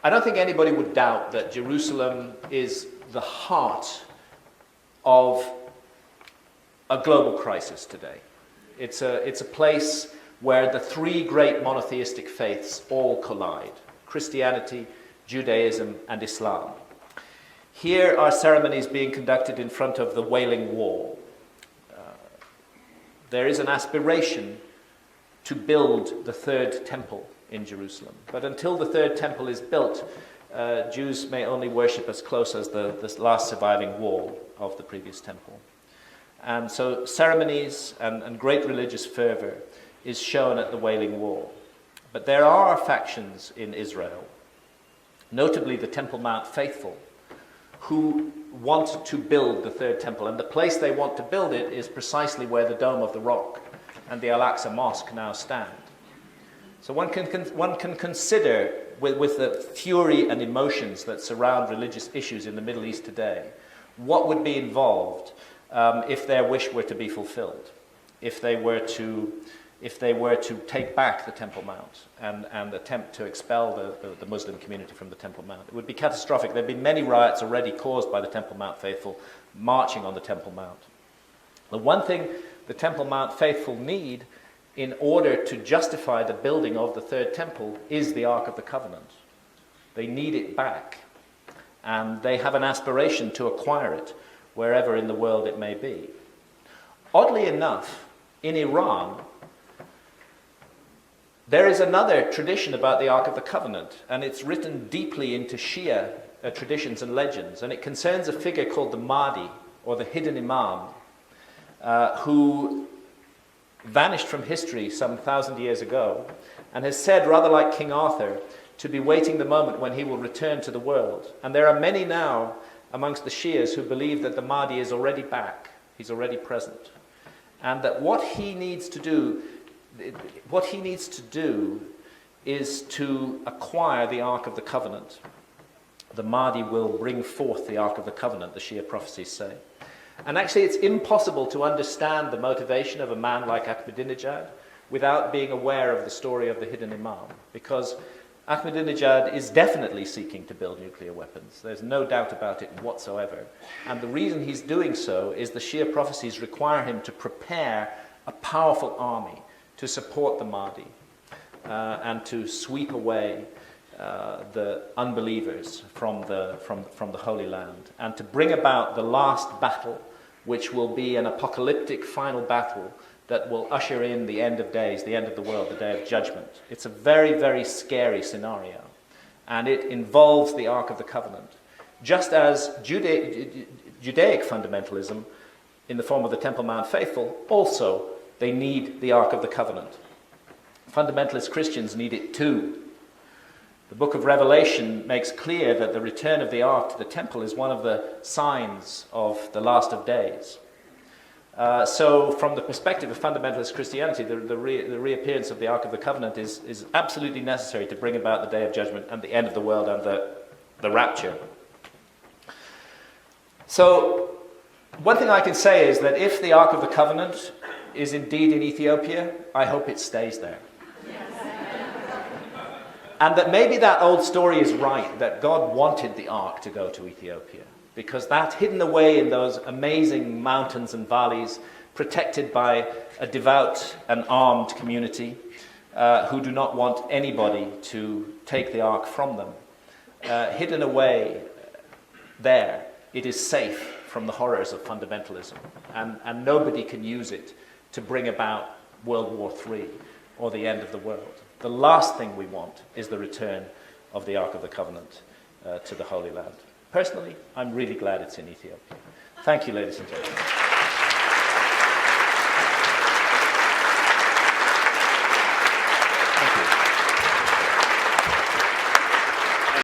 I don't think anybody would doubt that Jerusalem is the heart of a global crisis today. It's a place where the three great monotheistic faiths all collide: Christianity, Judaism, and Islam. Here are ceremonies being conducted in front of the Wailing Wall. There is an aspiration to build the third temple in Jerusalem. But until the third temple is built, Jews may only worship as close as the last surviving wall of the previous temple. And so ceremonies and great religious fervor is shown at the Wailing Wall. But there are factions in Israel, notably the Temple Mount faithful, who want to build the third temple. And the place they want to build it is precisely where the Dome of the Rock and the Al-Aqsa Mosque now stand. So one can consider, with the fury and emotions that surround religious issues in the Middle East today, what would be involved if their wish were to be fulfilled, if they were to take back the Temple Mount and attempt to expel the Muslim community from the Temple Mount. It would be catastrophic. There have been many riots already caused by the Temple Mount faithful marching on the Temple Mount. The one thing the Temple Mount faithful need in order to justify the building of the third temple is the Ark of the Covenant. They need it back, and they have an aspiration to acquire it wherever in the world it may be. Oddly enough, in Iran, there is another tradition about the Ark of the Covenant, and it's written deeply into Shia traditions and legends, and it concerns a figure called the Mahdi, or the hidden Imam, who vanished from history some 1,000 years ago, and has said, rather like King Arthur, to be waiting the moment when he will return to the world. And there are many now amongst the Shias who believe that the Mahdi is already back, he's already present, and that what he needs to do is to acquire the Ark of the Covenant. The Mahdi will bring forth the Ark of the Covenant, the Shia prophecies say. And actually it's impossible to understand the motivation of a man like Ahmadinejad without being aware of the story of the hidden Imam, because Ahmadinejad is definitely seeking to build nuclear weapons. There's no doubt about it whatsoever. And the reason he's doing so is the Shia prophecies require him to prepare a powerful army to support the Mahdi and to sweep away the unbelievers from the Holy Land, and to bring about the last battle, which will be an apocalyptic final battle that will usher in the end of days, the end of the world, the day of judgment. It's a very, very scary scenario, and it involves the Ark of the Covenant. Just as Judaic fundamentalism, in the form of the Temple Mount faithful, also they need the Ark of the Covenant. Fundamentalist Christians need it too. The book of Revelation makes clear that the return of the Ark to the temple is one of the signs of the last of days. So from the perspective of fundamentalist Christianity, the reappearance of the Ark of the Covenant is absolutely necessary to bring about the day of judgment and the end of the world and the rapture. So one thing I can say is that if the Ark of the Covenant is indeed in Ethiopia, I hope it stays there. And that maybe that old story is right, that God wanted the Ark to go to Ethiopia, because that hidden away in those amazing mountains and valleys, protected by a devout and armed community who do not want anybody to take the Ark from them, hidden away there, it is safe from the horrors of fundamentalism, and nobody can use it to bring about World War III or the end of the world. The last thing we want is the return of the Ark of the Covenant to the Holy Land. Personally, I'm really glad it's in Ethiopia. Thank you, ladies and gentlemen.